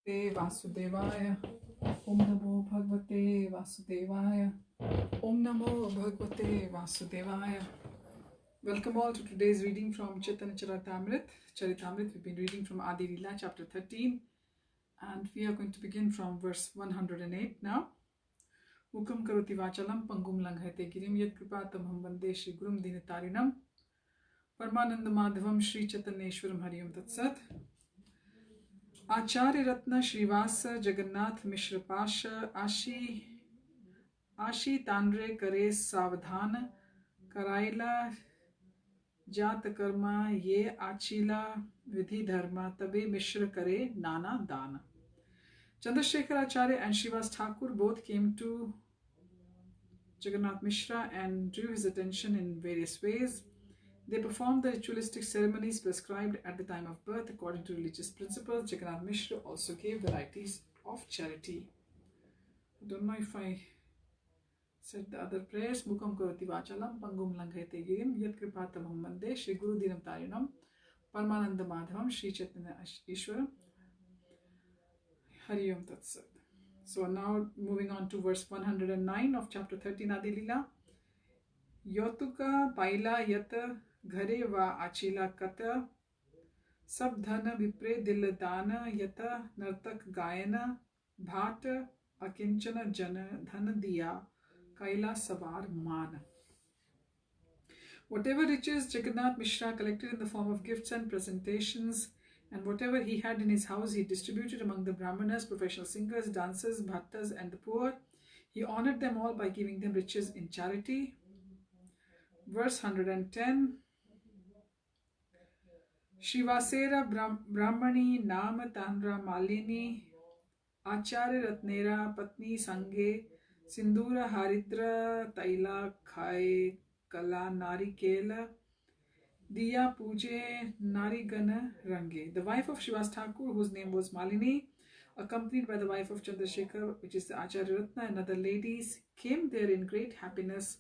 Te Vasudevaya. Om Namo Bhagavate Vasudevaya. Om Namo Bhagavate Vasudevaya. Welcome all to today's reading from Chaitanya Charitamrita. Charitamrita, we've been reading from Adi Lila, chapter 13, and we are going to begin from verse 108 now. Mukam karoti vachalam pangum langhate girim yat kripatamham vande Shri Gurum Dinatarinam Paramananda Madhavam Shri Chaitanyeshwaram Hariyam Tatsat. Acharya Ratna Shrivasa Jagannath Mishra Pasha Ashi Tandre Kare Savadhan Karaila Jat Karma Ye Achila Vidhi Dharma Tabe Mishra Kare Nana Dana. Chandrasekhar Acharya and Srivas Thakur both came to Jagannath Mishra and drew his attention in various ways. They performed the ritualistic ceremonies prescribed at the time of birth according to religious principles. Jagannath Mishra also gave varieties of charity. I don't know if I said the other prayers. Mukam karoti vachalam pangum langhate girim yat kripatamham vande Shri Guru Dinam Tarinam Paramananda Madhavam Shri Chaitanya Ishwaram Hariyam Tatsat. So now moving on to verse 109 of chapter 13 Adi Lila. Yotuka paila yata घरे वा आचीला कत सब धन विप्रे दिल दान यत नर्तक गायन भाट अकिंचन जन धन दिया कैला सवार मान. Whatever riches Jagannath Mishra collected in the form of gifts and presentations, and whatever he had in his house, he distributed among the brahmanas, professional singers, dancers, bhattas, and the poor. He honored them all by giving them riches in charity. Verse 110. Shivasera Brahmani Nam Tandra Malini Acharya Ratnera Patni Sange Sindura Haridra Taila Khai Kala Nari Kela Diya Puje Narigana Range. The wife of Srivas Thakur, whose name was Malini, accompanied by the wife of Chandrasekhar, which is the Acharya Ratna, and other ladies, came there in great happiness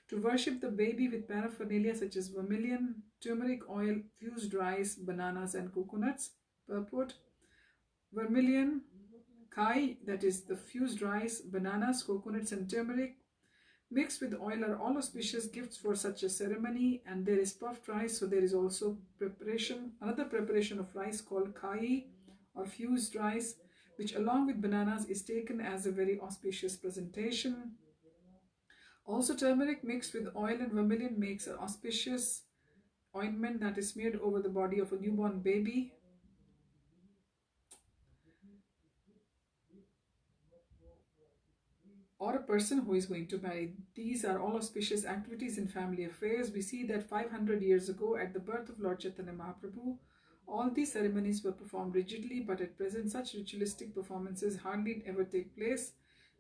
to worship the baby with paraphernalia such as vermilion, turmeric oil, fused rice, bananas, and coconuts. Purport: vermilion, kai, that is the fused rice, bananas, coconuts, and turmeric mixed with oil are all auspicious gifts for such a ceremony. And there is puffed rice, so there is also another preparation of rice called kai or fused rice, which along with bananas is taken as a very auspicious presentation. Also, turmeric mixed with oil and vermilion makes an auspicious ointment that is smeared over the body of a newborn baby. Or a person who is going to marry. These are all auspicious activities in family affairs. We see that 500 years ago, at the birth of Lord Chaitanya Mahaprabhu, all these ceremonies were performed rigidly, but at present such ritualistic performances hardly ever take place.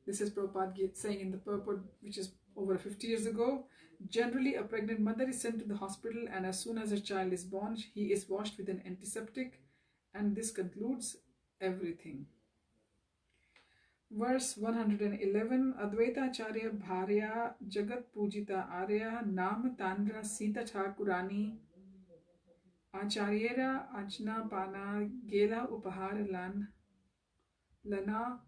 This is Prabhupada saying in the purport, which is over 50 years ago. Generally, a pregnant mother is sent to the hospital, and as soon as her child is born, he is washed with an antiseptic, and this concludes everything. Verse 111. Advaita Acharya Bharya Jagat Pujita Arya Nam Tandra Sita Thakurani Acharyera Ajna Pana Gela Upahar Lana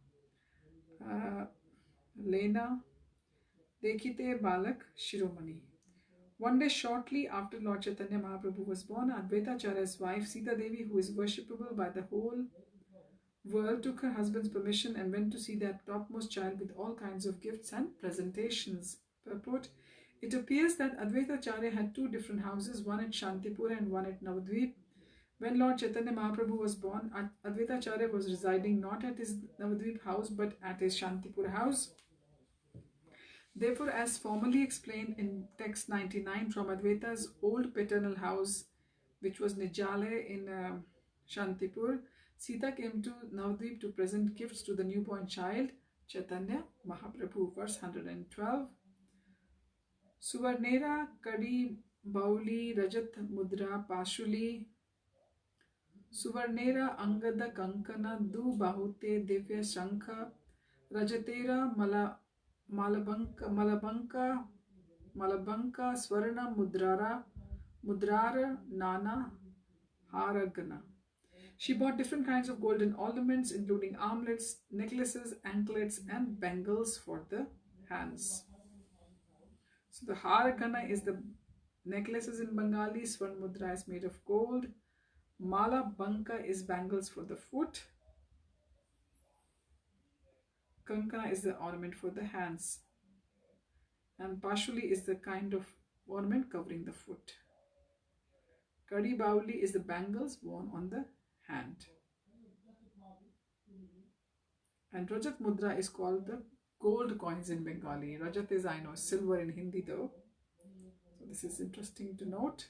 Lena Dekhite Balak Shiromani. One day shortly after Lord Chaitanya Mahaprabhu was born, Advaita Acharya's wife Sita Devi, who is worshipable by the whole world, took her husband's permission and went to see that topmost child with all kinds of gifts and presentations. Purport: it appears that Advaita Acharya had two different houses, one at Shantipur and one at Navadvip. When Lord Chaitanya Mahaprabhu was born, Advaita Acharya was residing not at his Navadvip house but at his Shantipur house. Therefore, as formally explained in text 99, from Advaita's old paternal house, which was Nijale in Shantipur, Sita came to Navadvip to present gifts to the newborn child, Chaitanya Mahaprabhu. Verse 112. Suvarnera Kadi Bauli Rajat Mudra Pashuli Suvarnera Angada Kankana Du Bahute Divya Shankha Rajatera Malabanka Swarna Mudrar Nana Haragana. She bought different kinds of golden ornaments, including armlets, necklaces, anklets, and bangles for the hands. So the Harakana is the necklaces in Bengali. Swarn Mudra is made of gold. Mala Banka is bangles for the foot. Kankana is the ornament for the hands. And Pashuli is the kind of ornament covering the foot. Kadi Bauli is the bangles worn on the hand. And Rajat Mudra is called the gold coins in Bengali. Rajat is, I know, silver in Hindi though. So this is interesting to note.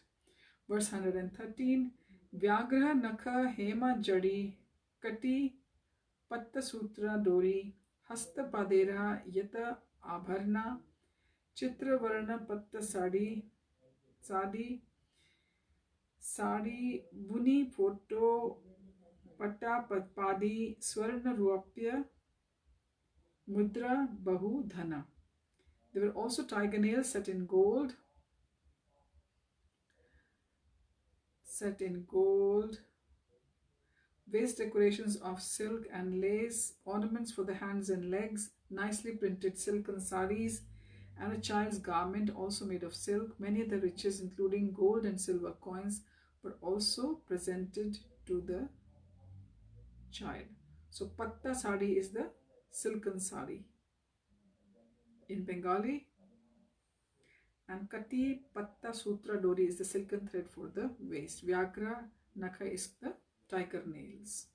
Verse 113. Vyagraha Nakha Hema Jadi Kati Patta Sutra Dori Hasta Padera Yata Abharna Chitra Varna Patta Sadi Buni Photo Patta Padi Swarna Ruapya Mudra Bahu Dhana. There were also tiger nails set in gold. Waist decorations of silk and lace, ornaments for the hands and legs, nicely printed silken saris, and a child's garment also made of silk. Many other riches, including gold and silver coins, were also presented to the child. So patta sari is the silken sari in Bengali, and Kati Patta Sutra Dori is the silken thread for the waist. Vyagra Nakha is the tiger nails.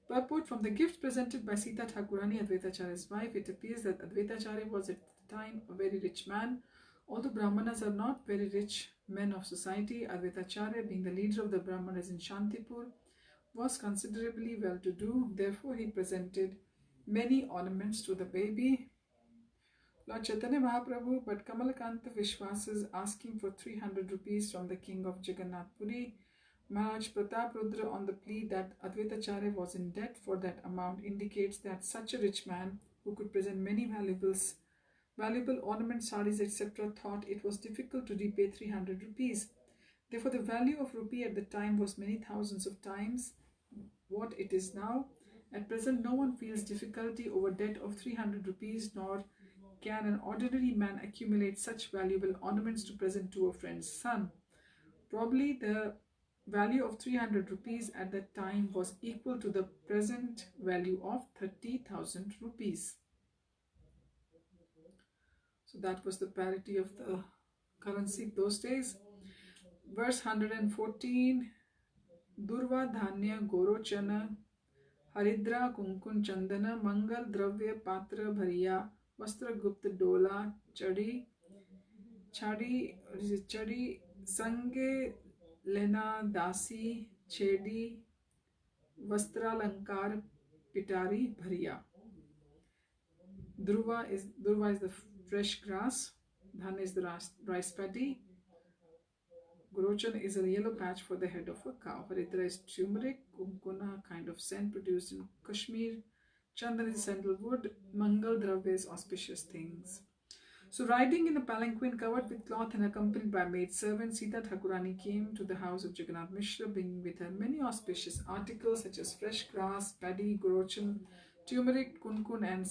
Purport: from the gift presented by Sita Thakurani, Advaitacharya's wife, it appears that Advaitacharya was at the time a very rich man. Although Brahmanas are not very rich men of society, Advaitacharya, being the leader of the Brahmanas in Shantipur, was considerably well-to-do. Therefore, he presented many ornaments to the baby. Lord Chaitanya Mahaprabhu, but Kamalakanta Vishwas is asking for 300 rupees from the king of Jagannath Puri. Maharaj Pratap Rudra, on the plea that Advaitacharya was in debt for that amount, indicates that such a rich man, who could present many valuable ornaments, saris, etc., thought it was difficult to repay 300 rupees. Therefore, the value of rupee at the time was many thousands of times what it is now. At present, no one feels difficulty over debt of 300 rupees, nor can an ordinary man accumulate such valuable ornaments to present to a friend's son. Probably the value of 300 rupees at that time was equal to the present value of 30,000 rupees. So that was the parity of the currency those days. Verse 114. Durva Dhanya Gorochana Haridra Kunkun Chandana Mangal Dravya Patra Bhariya Vastra Gupta Dola Chadi Sange Lena Dasi Chedi Vastralankar Pitari Bhariya. Dhruva is the fresh grass. Dhan is the rice paddy. Gorochana is a yellow patch for the head of a cow. Haridra is turmeric. Kunkuna, kind of scent produced in Kashmir. Chandan is sandalwood. Mangal Dravya is auspicious things. So, riding in a palanquin covered with cloth and accompanied by maid servants, Sita Thakurani came to the house of Jagannath Mishra, bringing with her many auspicious articles such as fresh grass, paddy, gorochan, turmeric, kunkun, and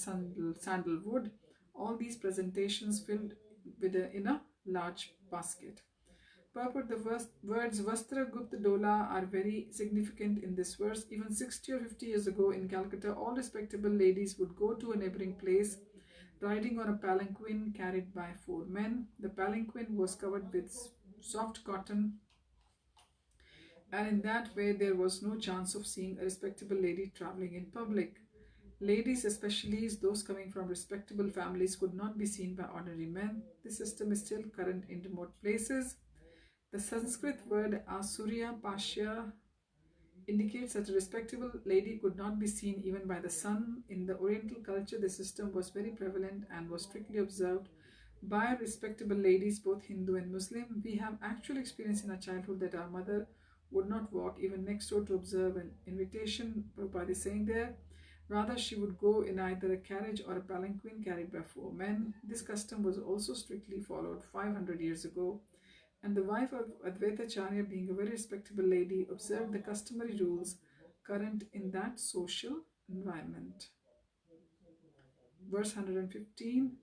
sandalwood. All these presentations filled in a large basket. Purport: the words Vastra Gupta Dola are very significant in this verse. Even 60 or 50 years ago in Calcutta, all respectable ladies would go to a neighboring place riding on a palanquin carried by 4 men. The palanquin was covered with soft cotton, and in that way there was no chance of seeing a respectable lady traveling in public. Ladies, especially those coming from respectable families, could not be seen by ordinary men. This system is still current in remote places. The Sanskrit word Asurya Pashya indicates that a respectable lady could not be seen even by the sun. In the Oriental culture, the system was very prevalent and was strictly observed by respectable ladies, both Hindu and Muslim. We have actual experience in our childhood that our mother would not walk even next door to observe an invitation. Prabhupada is saying there. Rather, she would go in either a carriage or a palanquin carried by 4 men. This custom was also strictly followed 500 years ago. And the wife of Advaitacharya, being a very respectable lady, observed the customary rules current in that social environment. Verse 115.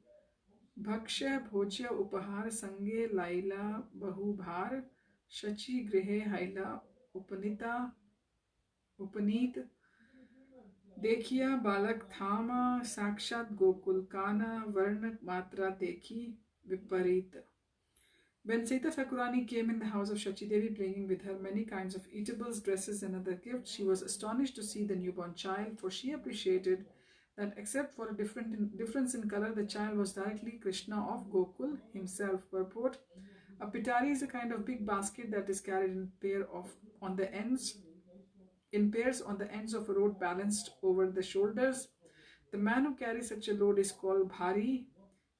Bhakshya bhojya upahar sange laila bahubhar shachi grihe haila upanita upaneet देखिया बालक थामा साक्षात गोकुल काना वर्ण matra देखी विपरीत. When Sita Thakurani came in the house of Shachi Devi, bringing with her many kinds of eatables, dresses, and other gifts, she was astonished to see the newborn child, for she appreciated that except for a difference in color, the child was directly Krishna of Gokul himself. Purport: a pitari is a kind of big basket that is carried on the ends in pairs on the ends of a rope balanced over the shoulders. The man who carries such a load is called bhari.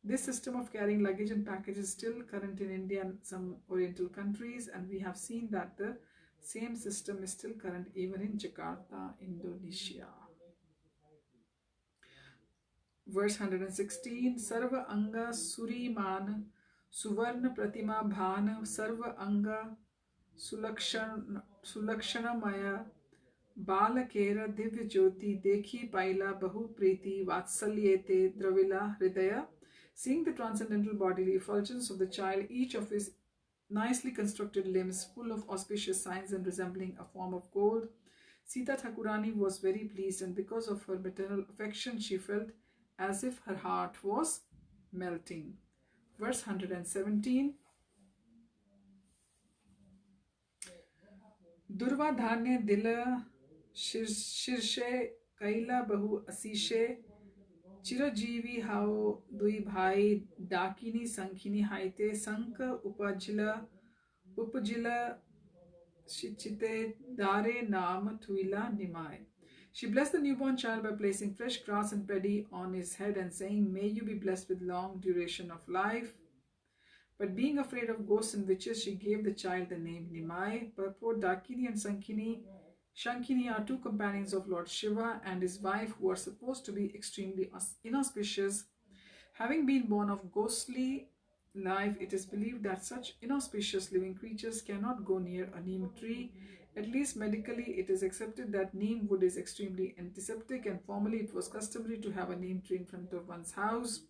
This system of carrying luggage and packages is still current in India and some oriental countries, and we have seen that the same system is still current even in Jakarta, Indonesia. Verse 116. Sarva anga suriman suvarna pratima bhan sarva anga sulakshanamaya बालकेर Divya ज्योति देखी पाइला बहु प्रीति वात्सल्येते द्रविला hridaya. Seeing the transcendental bodily effulgence of the child, each of his nicely constructed limbs full of auspicious signs and resembling a form of gold, Sita Thakurani was very pleased, and because of her maternal affection, she felt as if her heart was melting. Verse 117. Durva dhanya dila शीर्षे कैला बहु असीशे चिरजीवी हाओ दुई भाई डाकिनी संखिनी हाइते संक उपजिला शिचिते dare naam thuila nimai. She blessed the newborn child by placing fresh grass and paddy on his head and saying, "May you be blessed with long duration of life." But being afraid of ghosts and witches, she gave the child the name Nimai. Purport: Dakini and Shankini are two companions of Lord Shiva and his wife who are supposed to be extremely inauspicious. Having been born of ghostly life, it is believed that such inauspicious living creatures cannot go near a neem tree. At least medically, it is accepted that neem wood is extremely antiseptic, and formerly it was customary to have a neem tree in front of one's house.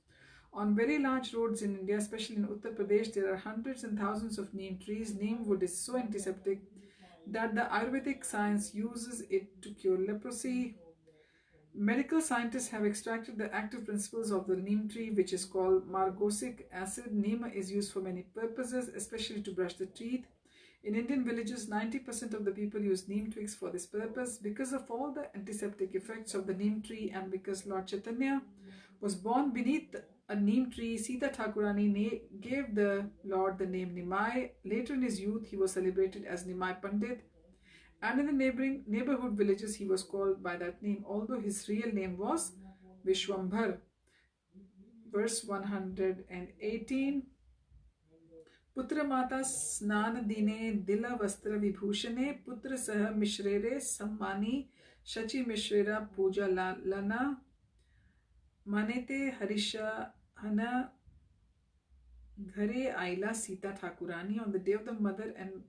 On very large roads in India, especially in Uttar Pradesh, there are hundreds and thousands of neem trees. Neem wood is so antiseptic that the Ayurvedic science uses it to cure leprosy. Medical scientists have extracted the active principles of the neem tree, which is called margosic acid. Neem is used for many purposes, especially to brush the teeth. In Indian villages, 90% of the people use neem twigs for this purpose. Because of all the antiseptic effects of the neem tree and because Lord Chaitanya was born beneath a neem tree, Sita Thakurani gave the Lord the name Nimai. Later in his youth, he was celebrated as Nimai Pandit, and in the neighborhood villages, he was called by that name, although his real name was Vishwambhar. Verse 118. Putra Mata Snan Dine Dila Vastra Vibhushane Putra Sah Mishrere Sammani Shachi Mishrera Puja Lana Manete Harisha Hana Ghare Aila Sita Thakurani. On the day of the mother and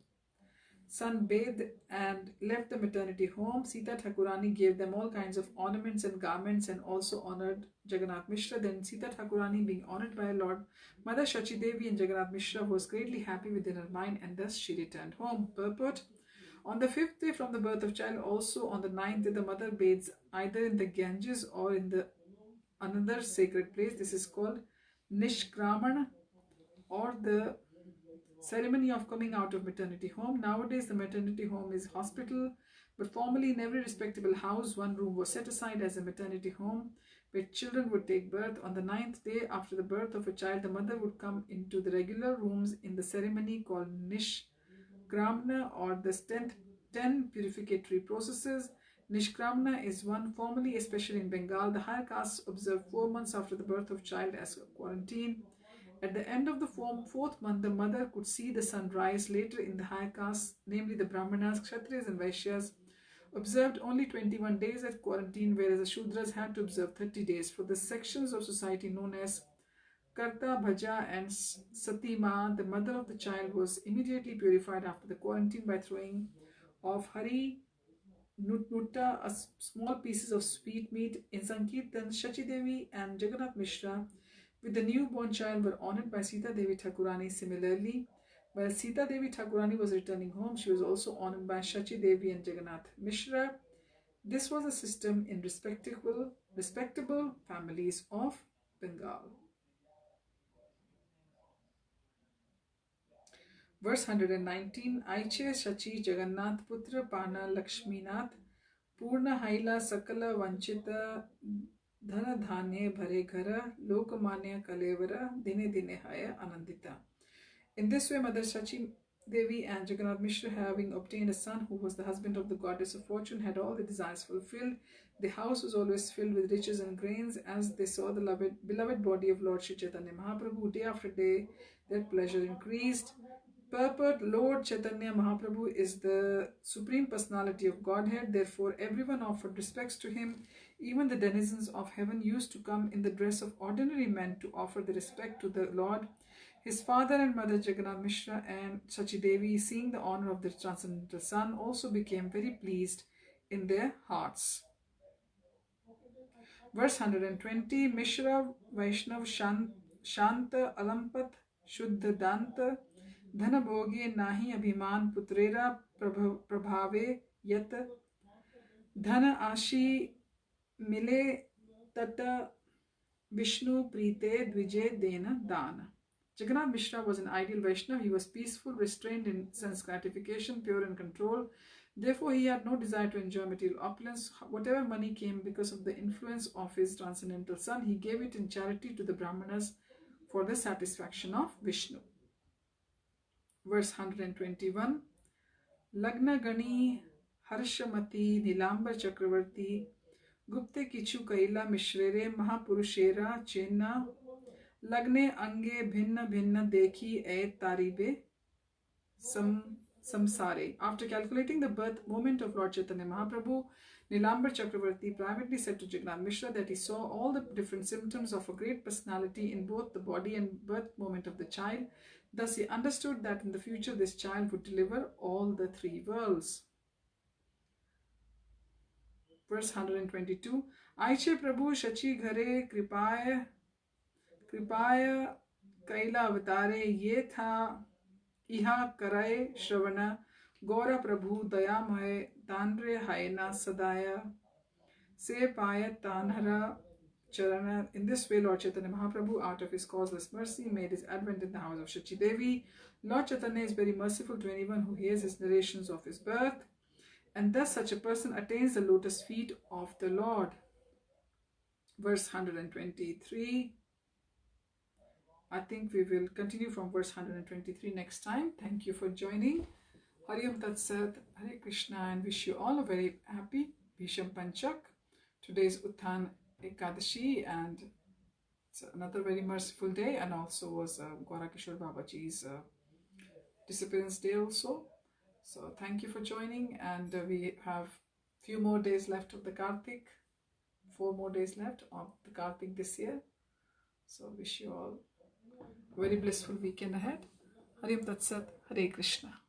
son bathed and left the maternity home, Sita Thakurani gave them all kinds of ornaments and garments and also honored Jagannath Mishra. Then Sita Thakurani, being honored by Lord Mother Shachi Devi and Jagannath Mishra, was greatly happy within her mind, and thus she returned home. Purport: on the 5th day from the birth of child, also on the 9th day, the mother bathes either in the Ganges or in the another sacred place. This is called Nishkraman, or the ceremony of coming out of maternity home. Nowadays, the maternity home is hospital, but formerly in every respectable house, one room was set aside as a maternity home where children would take birth. On the 9th day after the birth of a child, the mother would come into the regular rooms in the ceremony called Nishkramna, or the 10 purificatory processes. Nishkramna is one formerly, especially in Bengal. The higher castes observe 4 months after the birth of child as a quarantine. At the end of the 4th month, the mother could see the sun rise. Later in the higher castes, namely the Brahmanas, Kshatriyas and Vaishyas, observed only 21 days at quarantine, whereas the Shudras had to observe 30 days. For the sections of society known as Karta, Bhaja, and Satima, the mother of the child, was immediately purified after the quarantine by throwing off Hari Nutta, small pieces of sweet meat. In Sankirtan, Shachi Devi and Jagannath Mishra with the newborn child were honored by Sita Devi Thakurani. Similarly, while Sita Devi Thakurani was returning home, she was also honored by Shachi Devi and Jagannath Mishra. This was a system in respectable families of Bengal. Verse 119, Aiche Shachi Jagannath Putra Pana Lakshminath Purna Haila Sakala Vanchita Dhana Dhane Bhare Ghara Lokamanya Kalevara Dine Dine Haya Anandita. In this way, Mother Shachi Devi and Jagannath Mishra, having obtained a son who was the husband of the goddess of fortune, had all their desires fulfilled. The house was always filled with riches and grains as they saw the beloved body of Lord Shri Chaitanya Mahaprabhu. Day after day, their pleasure increased. Purport: Lord Chaitanya Mahaprabhu is the Supreme Personality of Godhead, therefore everyone offered respects to him. Even the denizens of heaven used to come in the dress of ordinary men to offer the respect to the Lord. His father and mother Jagannath Mishra and Shachi Devi, seeing the honor of their transcendental son, also became very pleased in their hearts. Verse 120, Mishra Vaishnav Shanta Alampat Shuddha Danta Dhana Bhoge Nahi Abhiman Putrera Prabhave Yat Dhana Ashi Mile Tata Vishnu Prite Dvije Dena Dana. Jagannath Mishra was an ideal Vaishnava. He was peaceful, restrained in sense gratification, pure in control. Therefore, he had no desire to enjoy material opulence. Whatever money came because of the influence of his transcendental son, he gave it in charity to the Brahmanas for the satisfaction of Vishnu. Verse 121, Lagna Gani Harshamati Nilambar Chakravarti Gupte Kichu Kaila Mishrere Mahapurushera Chenna Lagne Ange Bhinna Bhinna Dekhi E Taribe Samsare. After calculating the birth moment of Lord Chaitanya Mahaprabhu, Nilambar Chakravarti privately said to Jagannath Mishra that he saw all the different symptoms of a great personality in both the body and birth moment of the child. Thus he understood that in the future this child would deliver all the three worlds. Verse 122, Aiche Prabhu Shachi Ghare Kripaya Kaila Avatare Ye Tha Iha Karaye Shravana Gora Prabhu Dayamay Tanre Haina Sadaya Se Payat Tanhara Charana. In this way, Lord Chaitanya Mahaprabhu, out of his causeless mercy, made his advent in the house of Shachi Devi. Lord Chaitanya is very merciful to anyone who hears his narrations of his birth, and thus such a person attains the lotus feet of the Lord. Verse 123. I think we will continue from verse 123 next time. Thank you for joining. Hari Om Tat Sat, Hare Krishna, and wish you all a very happy Bhisham Panchak. Today is Uttan Ekadashi, and it's another very merciful day, and also was Gaura Kishore Babaji's Disappearance Day also. So thank you for joining, and we have few more days left of the Kartik, 4 more days left of the Kartik this year. So wish you all a very blissful weekend ahead. Hari Om Tat Sat, Hare Krishna.